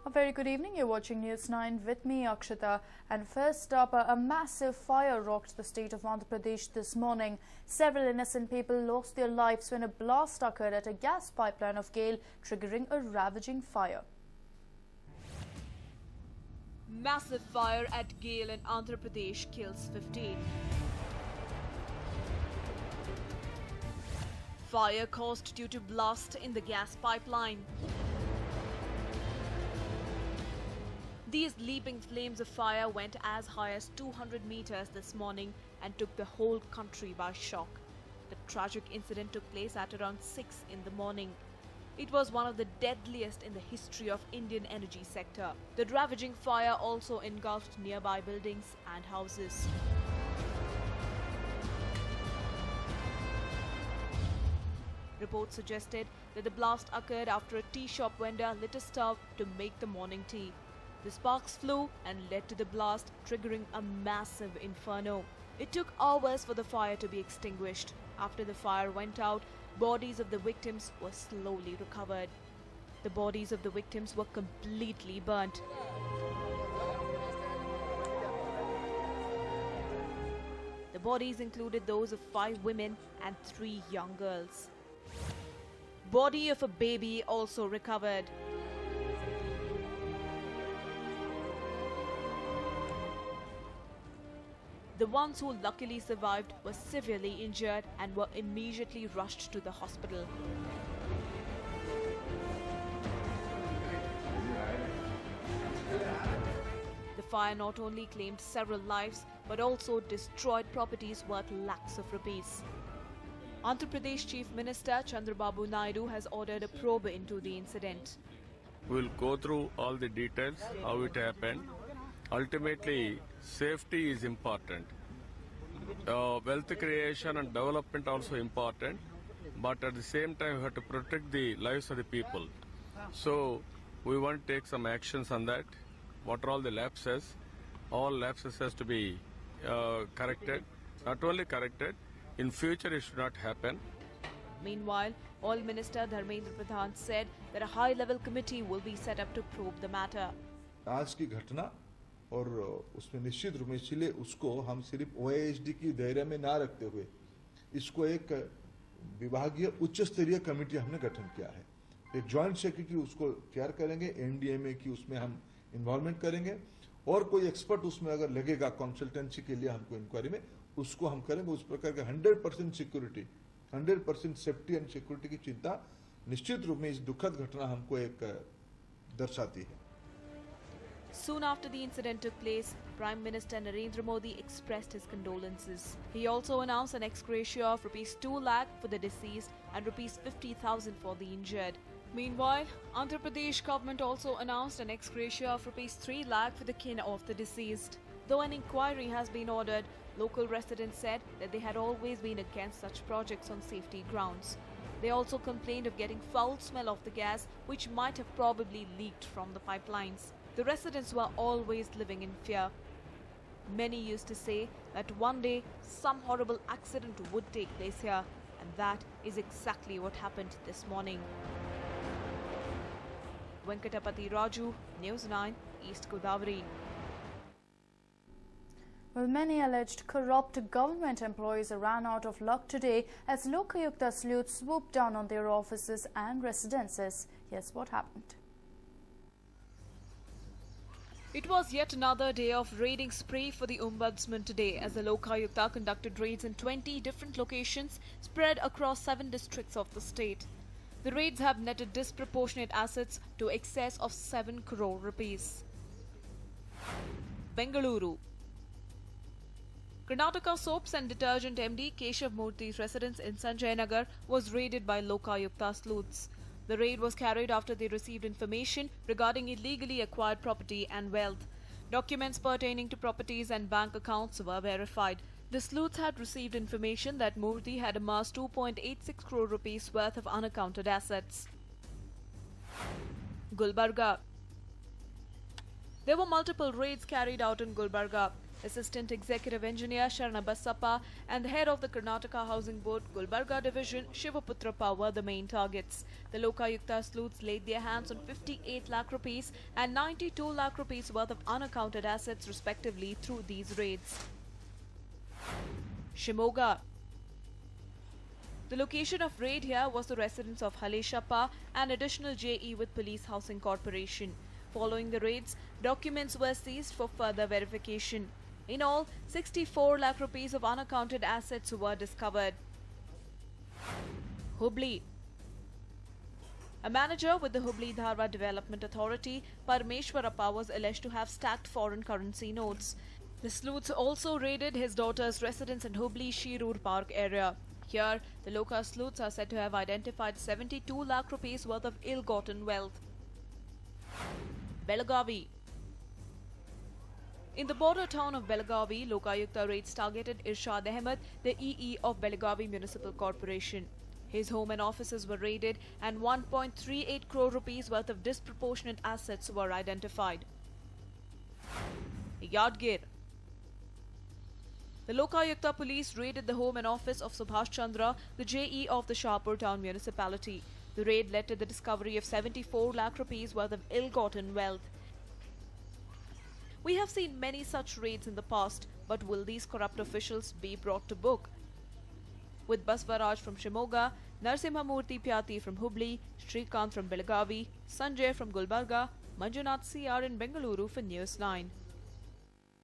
A very good evening. You're watching News 9 with me, Akshita. And first up, a massive fire rocked the state of Andhra Pradesh this morning. Several innocent people lost their lives when a blast occurred at a gas pipeline of GAIL, triggering a ravaging fire. Massive fire at GAIL in Andhra Pradesh kills 15. Fire caused due to blast in the gas pipeline. These leaping flames of fire went as high as 200 meters this morning and took the whole country by shock. The tragic incident took place at around 6 in the morning. It was one of the deadliest in the history of Indian energy sector. The ravaging fire also engulfed nearby buildings and houses. Reports suggested that the blast occurred after a tea shop vendor lit a stove to make the morning tea. The sparks flew and led to the blast, triggering a massive inferno. It took hours for the fire to be extinguished. After the fire went out, bodies of the victims were slowly recovered. The bodies of the victims were completely burnt. The bodies included those of 5 women and 3 young girls. Body of a baby also recovered. The ones who luckily survived were severely injured and were immediately rushed to the hospital. The fire not only claimed several lives but also destroyed properties worth lakhs of rupees. Andhra Pradesh Chief Minister Chandrababu Naidu has ordered a probe into the incident. We'll go through all the details, how it happened. Ultimately, safety is important. Wealth creation and development also important, but at the same time we have to protect the lives of the people. So we want to take some actions on that. What are all the lapses? All lapses has to be corrected. Not only corrected, in future it should not happen. Meanwhile, Oil Minister Dharmendra Pradhan said that a high-level committee will be set up to probe the matter. आज की घटना और उसमें निश्चित रूप में इसलिए उसको हम सिर्फ ओएएचडी की दायरे में ना रखते हुए इसको एक विभागीय उच्च स्तरीय कमेटी हमने गठन किया है। एक जॉइंट सेक्रेटरी उसको तैयार करेंगे, एनडीएमए की उसमें हम इन्वॉल्वमेंट करेंगे और कोई एक्सपर्ट उसमें अगर लगेगा कंसल्टेंसी के लिए हमको इंक्वायरी में उसको हम करेंगे। उस प्रकार का 100% सिक्योरिटी, 100% सेफ्टी एंड सिक्योरिटी की चिंता निश्चित रूप में इस दुखद घटना हमको एक दर्शाती है। Soon after the incident took place, Prime Minister Narendra Modi expressed his condolences. He also announced an ex gratia of rupees 2 lakh for the deceased and rupees 50,000 for the injured. Meanwhile, Andhra Pradesh government also announced an ex gratia of rupees 3 lakh for the kin of the deceased. Though an inquiry has been ordered, local residents said that they had always been against such projects on safety grounds. They also complained of getting foul smell of the gas, which might have probably leaked from the pipelines. The residents were always living in fear. Many used to say that one day some horrible accident would take place here, and that is exactly what happened this morning. Venkatapati Raju, News 9, East Godavari. Well, many alleged corrupt government employees ran out of luck today as Lokayukta sleuths swooped down on their offices and residences. Here's what happened. It was yet another day of raiding spree for the Ombudsman today as the Lokayukta conducted raids in 20 different locations spread across 7 districts of the state. The raids have netted disproportionate assets to excess of 7 crore rupees. Bengaluru. Karnataka Soaps and Detergent MD Keshav Murthy's residence in Sanjay Nagar was raided by Lokayukta sleuths. The raid was carried after they received information regarding illegally acquired property and wealth. Documents pertaining to properties and bank accounts were verified. The sleuths had received information that Murthy had amassed 2.86 crore rupees worth of unaccounted assets. Gulbarga. There were multiple raids carried out in Gulbarga. Assistant Executive Engineer Sharana Bassappa and the head of the Karnataka Housing Board Gulbarga Division Shivaputrappa were the main targets. The Lokayukta sleuths laid their hands on 58 lakh rupees and 92 lakh rupees worth of unaccounted assets respectively through these raids. Shimoga. The location of raid here was the residence of Haleshappa, an additional JE with Police Housing Corporation. Following the raids, documents were seized for further verification. In all, 64 lakh rupees of unaccounted assets were discovered. Hubli. A manager with the Hubli Dharwad Development Authority, Parmeshwarappa, was alleged to have stacked foreign currency notes. The sleuths also raided his daughter's residence in Hubli Shirur Park area. Here, the Loka sleuths are said to have identified 72 lakh rupees worth of ill-gotten wealth. Belagavi. In the border town of Belagavi, Lokayukta raids targeted Irshad Ahmed, the EE of Belagavi Municipal Corporation. His home and offices were raided and 1.38 crore rupees worth of disproportionate assets were identified. Yadgir. The Lokayukta police raided the home and office of Subhash Chandra, the JE of the Shahpur town municipality. The raid led to the discovery of 74 lakh rupees worth of ill-gotten wealth. We have seen many such raids in the past, but will these corrupt officials be brought to book? With Basvaraj from Shimoga, Narsimhamurthy Pyati from Hubli, Srikant from Belagavi, Sanjay from Gulbarga, Manjunath CR in Bengaluru for News 9.